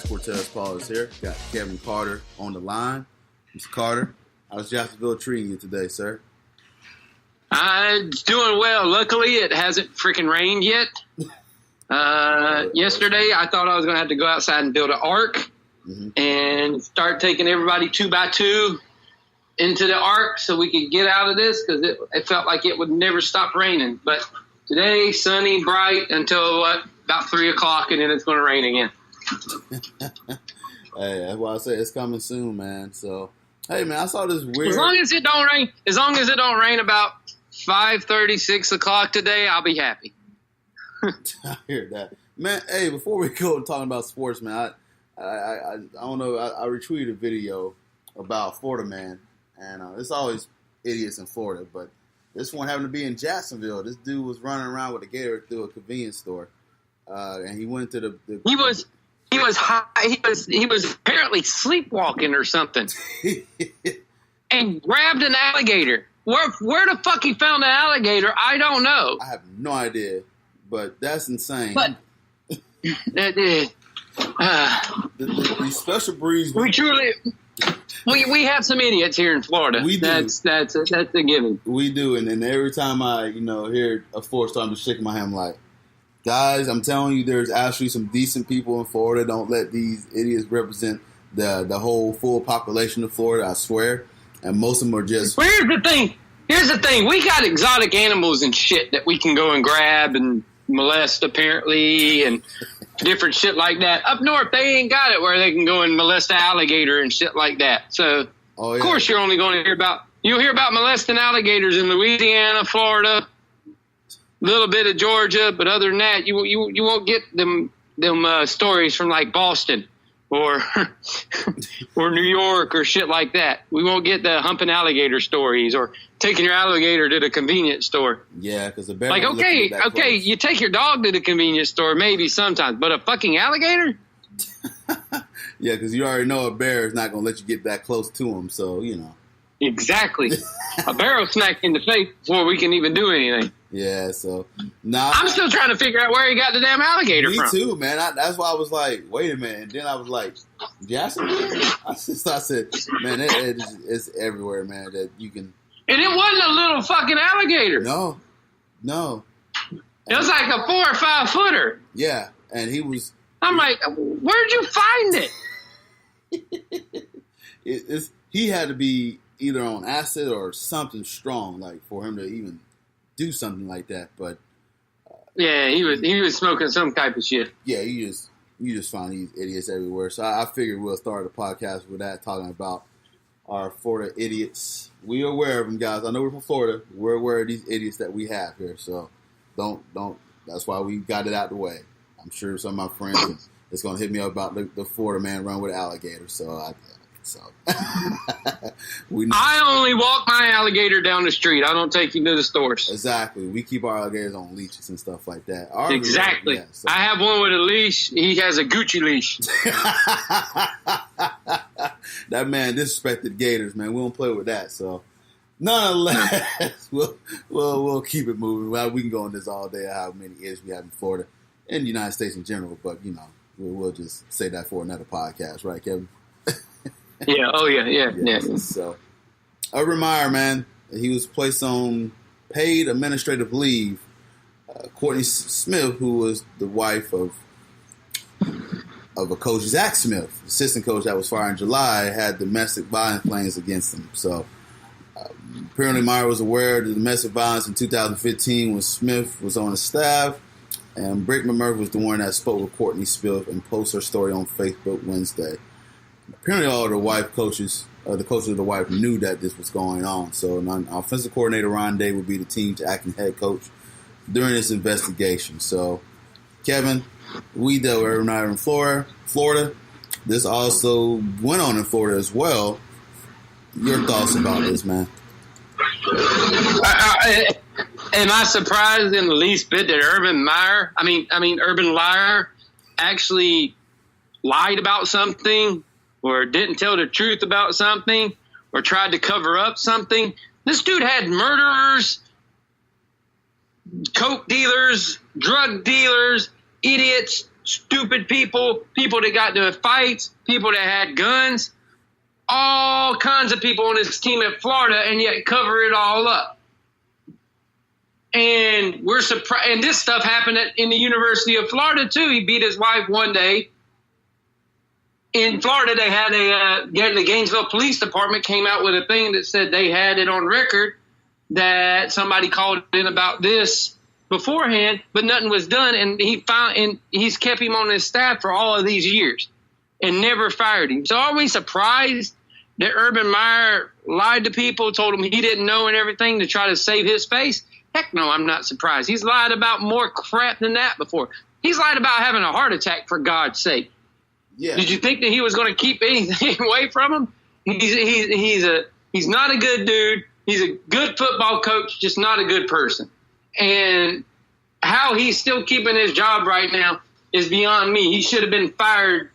Podcast. Cortez Paul is here. Got Kevin Carter on the line. Mr. Carter, how's Jacksonville treating you today, sir? It's doing well. Luckily, it hasn't freaking rained yet. Yesterday, I thought I was going to have to go outside and build an ark and start taking everybody 2 by 2 into the ark so we could get out of this because it felt like it would never stop raining. But today, sunny, bright until about 3 o'clock, and then it's going to rain again. Hey, that's why I say it's coming soon, man. So, hey, man, I saw this weird. As long as it don't rain about 5:30, 6 o'clock today, I'll be happy. I hear that, man. Hey, before we go talking about sports, man, I don't know. I retweeted a video about Florida man, and it's always idiots in Florida, but this one happened to be in Jacksonville. This dude was running around with a gator through a convenience store, and he went to the He was high. He was apparently sleepwalking or something, and grabbed an alligator. Where the fuck he found an alligator, I don't know. I have no idea, but that's insane. But the special breeze. We have some idiots here in Florida. We do. That's a given. We do, and then every time I hear a Florida star, I'm just shaking my head. I'm like, guys, I'm telling you, there's actually some decent people in Florida. Don't let these idiots represent the whole full population of Florida, I swear. And most of them are just... Well, here's the thing. We got exotic animals and shit that we can go and grab and molest, apparently, and different shit like that. Up north, they ain't got it where they can go and molest an alligator and shit like that. So, Of course, you're only going to hear about... You'll hear about molesting alligators in Louisiana, Florida, a little bit of Georgia, but other than that, you won't get them stories from like Boston or New York or shit like that. We won't get the humping alligator stories or taking your alligator to the convenience store. Yeah, because the bear. Like okay, you take your dog to the convenience store maybe sometimes, but a fucking alligator? Yeah, because you already know a bear is not going to let you get that close to him, so Exactly. A bear will smack in the face before we can even do anything. Yeah, so I'm still trying to figure out where he got the damn alligator from. Me too, man. That's why I was like, wait a minute. And then I was like, Jacksonville? I said, man, it's everywhere, man, that you can. And it wasn't a little fucking alligator. No. It was like a 4 or 5 footer. Yeah, and he was. I'm like, where'd you find it? He had to be either on acid or something strong, like for him to even do something like that. But yeah, he was smoking some type of shit. Yeah, you just find these idiots everywhere. So I figured we'll start a podcast with that, talking about our Florida idiots. We are aware of them, guys. I know we're from Florida. We're aware of these idiots that we have here. So don't. That's why we got it out the way. I'm sure some of my friends is going to hit me up about the Florida man run with an alligator. I only walk my alligator down the street. I don't take him to the stores. Exactly. We keep our alligators on leashes and stuff like that. Exactly. Yeah, so. I have one with a leash. He has a Gucci leash. That man disrespected gators, man. We don't play with that. So, nonetheless, we'll keep it moving. Well, we can go on this all day. How many idiots we have in Florida and the United States in general, but we'll just say that for another podcast, right, Kevin? Yeah. Oh, yeah. So, Urban Meyer, man, he was placed on paid administrative leave. Courtney Smith, who was the wife of a coach, Zach Smith, assistant coach that was fired in July, had domestic violence claims against him. So, apparently Meyer was aware of the domestic violence in 2015 when Smith was on the staff, and Britt McMurphy was the one that spoke with Courtney Smith and posted her story on Facebook Wednesday. Apparently all the coaches of the wife knew that this was going on. So offensive coordinator Ron Day would be the team's acting head coach during this investigation. So, Kevin, we dealt with Urban Meyer in Florida. This also went on in Florida as well. Your thoughts about this, man? Am I surprised in the least bit that Urban Meyer actually lied about something or didn't tell the truth about something or tried to cover up something? This dude had murderers, coke dealers, drug dealers, idiots, stupid people, people that got into fights, people that had guns, all kinds of people on his team at Florida, and yet cover it all up. And we're surprised. And this stuff happened in the University of Florida too. He beat his wife one day. In Florida, they had the Gainesville Police Department came out with a thing that said they had it on record that somebody called in about this beforehand, but nothing was done. And he's kept him on his staff for all of these years and never fired him. So are we surprised that Urban Meyer lied to people, told them he didn't know and everything to try to save his face? Heck no, I'm not surprised. He's lied about more crap than that before. He's lied about having a heart attack, for God's sake. Yeah. Did you think that he was going to keep anything away from him? He's not a good dude. He's a good football coach, just not a good person. And how he's still keeping his job right now is beyond me. He should have been fired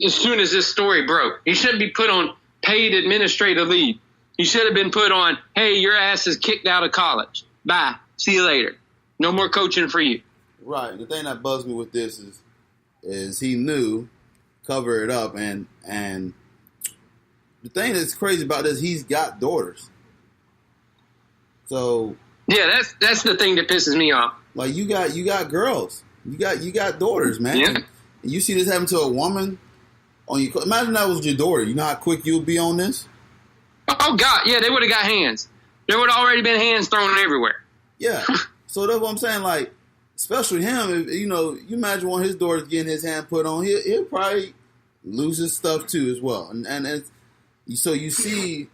as soon as this story broke. He shouldn't be put on paid administrative leave. He should have been put on, hey, your ass is kicked out of college. Bye. See you later. No more coaching for you. Right. The thing that bugs me with this is he knew, cover it up, and the thing that's crazy about this, he's got daughters. So yeah, that's the thing that pisses me off. Like you got girls, you got daughters, man. Yeah. And you see this happen to a woman on your. Imagine that was your daughter. You know how quick you would be on this. Oh God, yeah, they would have got hands. There would have already been hands thrown everywhere. Yeah. So that's what I'm saying. Like, especially him, if, you imagine one of his daughters getting his hand put on, he'll probably lose his stuff too as well. And so you see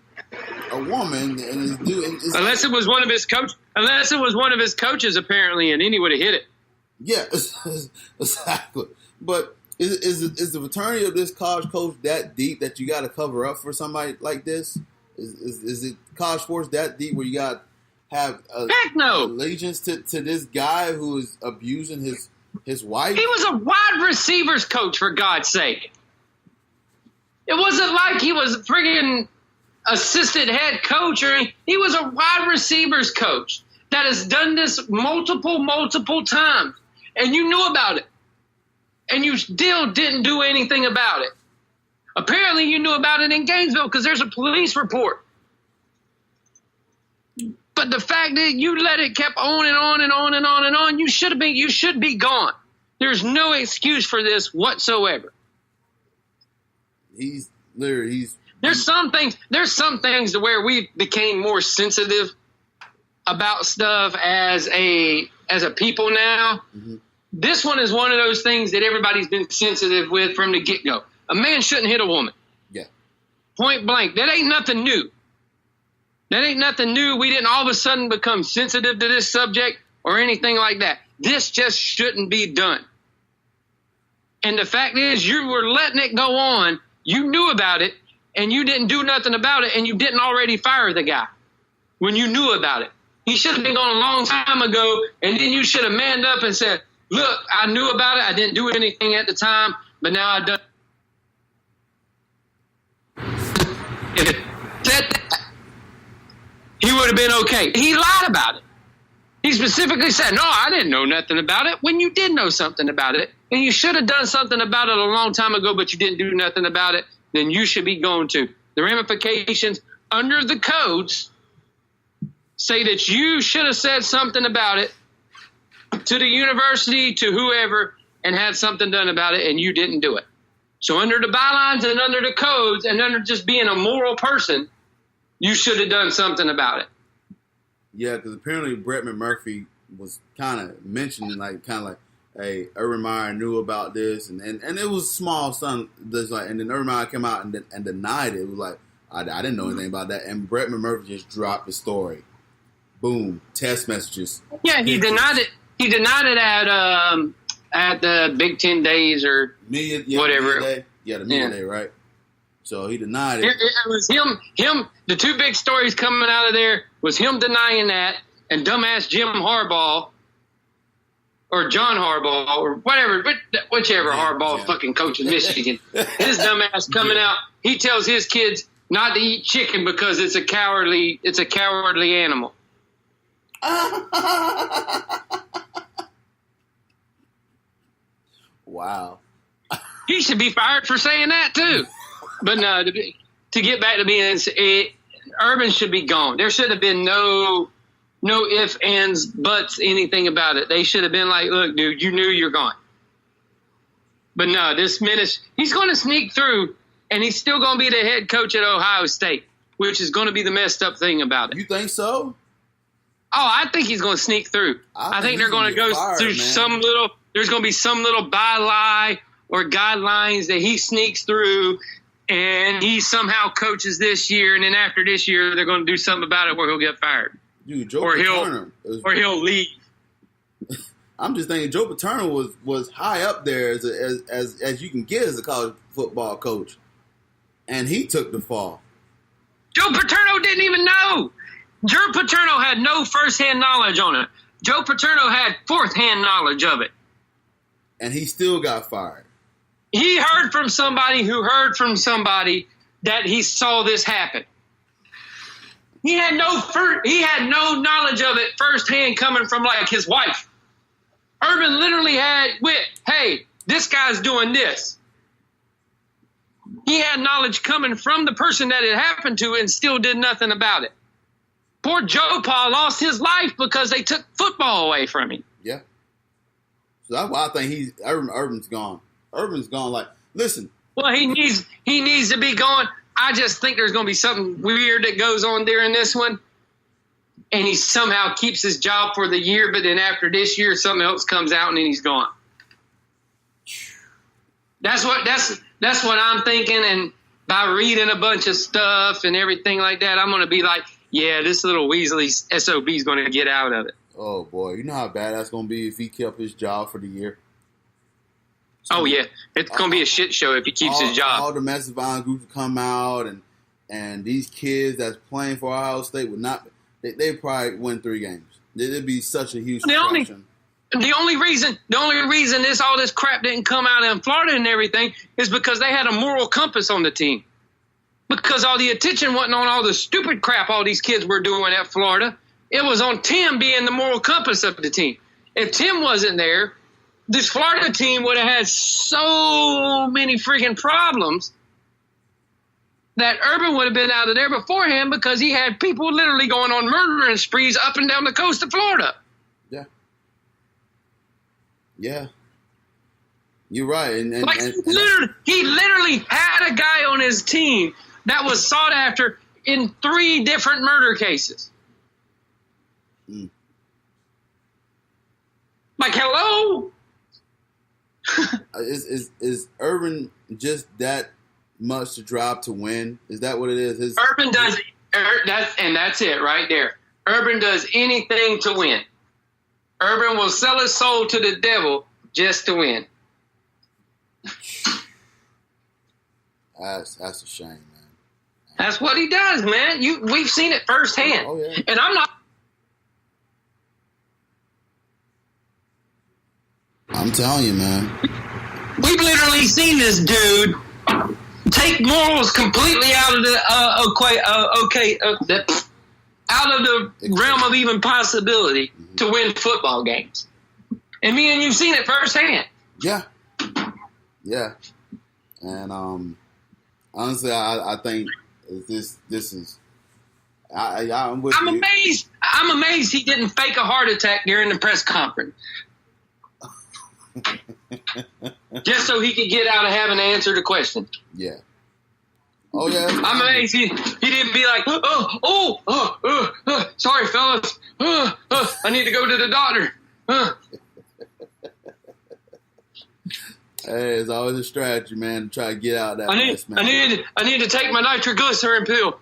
a woman, and unless it was one of his coaches, apparently, and then he would have hit it. Yeah, exactly. But is the fraternity of this college coach that deep that you got to cover up for somebody like this? Is it college sports that deep where you got have heck no allegiance to this guy who is abusing his wife? He was a wide receivers coach, for God's sake. It wasn't like he was friggin' assistant head coach, or he was a wide receivers coach that has done this multiple times, and you knew about it, and you still didn't do anything about it. Apparently, you knew about it in Gainesville because there's a police report. But the fact that you let it kept on and on and on and on and on, you should be gone. There's no excuse for this whatsoever. There's some things to where we became more sensitive about stuff as a people now. Mm-hmm. This one is one of those things that everybody's been sensitive with from the get-go. A man shouldn't hit a woman. Yeah. Point blank. That ain't nothing new. We didn't all of a sudden become sensitive to this subject or anything like that. This just shouldn't be done. And the fact is, you were letting it go on. You knew about it, and you didn't do nothing about it, and you didn't already fire the guy when you knew about it. He should have been gone a long time ago, and then you should have manned up and said, look, I knew about it. I didn't do anything at the time, but now I've done. He would have been okay. He lied about it. He specifically said, no, I didn't know nothing about it, when you did know something about it, and you should have done something about it a long time ago, but you didn't do nothing about it, then you should be going to. The ramifications under the codes say that you should have said something about it to the university, to whoever, and had something done about it, and you didn't do it. So under the bylines and under the codes and under just being a moral person, you should have done something about it. Yeah, because apparently Brett McMurphy was kind of mentioning, hey, Urban Meyer knew about this, and it was small son. And then Urban Meyer came out and denied it. It was like, I didn't know anything about that. And Brett McMurphy just dropped the story. Boom, text messages. Yeah, he denied it. He denied it at the Big 10 days or whatever. The media day, right? So he denied it. It was him. The two big stories coming out of there was him denying that, and dumbass Jim Harbaugh or John Harbaugh or whichever Harbaugh fucking coach in Michigan. His dumbass coming out. He tells his kids not to eat chicken because it's a cowardly animal. Wow. He should be fired for saying that too. But no, to get back to being Urban should be gone. There should have been no ifs, ands, buts, anything about it. They should have been like, look, dude, you knew you're gone. But no, this minute he's going to sneak through, and he's still going to be the head coach at Ohio State, which is going to be the messed up thing about it. You think so? Oh, I think he's going to sneak through. I think they're going to go through there's going to be some little byline or guidelines that he sneaks through, and he somehow coaches this year, and then after this year, they're going to do something about it where he'll get fired. Dude, Joe Paterno. Or he'll leave. I'm just thinking Joe Paterno was high up there as you can get as a college football coach, and he took the fall. Joe Paterno didn't even know. Joe Paterno had no first-hand knowledge on it. Joe Paterno had fourth-hand knowledge of it. And he still got fired. He heard from somebody who heard from somebody that he saw this happen. He had no knowledge of it firsthand coming from like his wife. Urban literally had hey, this guy's doing this. He had knowledge coming from the person that it happened to and still did nothing about it. Poor Joe Paul lost his life because they took football away from him. Yeah. So that's why I think Urban's gone. Urban's gone. Like, listen. Well, he needs to be gone. I just think there's going to be something weird that goes on during this one, and he somehow keeps his job for the year. But then after this year, something else comes out, and then he's gone. That's what I'm thinking. And by reading a bunch of stuff and everything like that, I'm going to be like, yeah, this little Weasley SOB is going to get out of it. Oh boy, you know how bad that's going to be if he kept his job for the year. Oh, yeah. It's going to be a shit show if he keeps his job. All domestic violence groups come out, and these kids that's playing for Ohio State would not – they probably win 3 games. It'd be such a huge distraction. The only reason all this crap didn't come out in Florida and everything is because they had a moral compass on the team. Because all the attention wasn't on all the stupid crap all these kids were doing at Florida. It was on Tim being the moral compass of the team. If Tim wasn't there, this Florida team would have had so many freaking problems that Urban would have been out of there beforehand because he had people literally going on murdering sprees up and down the coast of Florida. Yeah. Yeah. You're right. And he literally had a guy on his team that was sought after in 3 different murder cases. Mm. Like, hello? Is Urban just that much to drive to win? Is that what it is? Urban does, and that's it right there. Urban does anything to win. Urban will sell his soul to the devil just to win. That's a shame, man. That's what he does, man. We've seen it firsthand. Oh, yeah. And I'm not. I'm telling you, man. We've literally seen this dude take morals completely out of the out of the realm of even possibility to win football games. And me and you've seen it firsthand. Yeah. Yeah. And honestly, I think this is. I'm with you. Amazed. I'm amazed he didn't fake a heart attack during the press conference. Just so he could get out of having to answer the question. Yeah. Oh yeah. I'm amazed he didn't be like, sorry fellas, I need to go to the doctor. Hey, it's always a strategy, man, to try to get out of that mess, man. I need to take my nitroglycerin pill.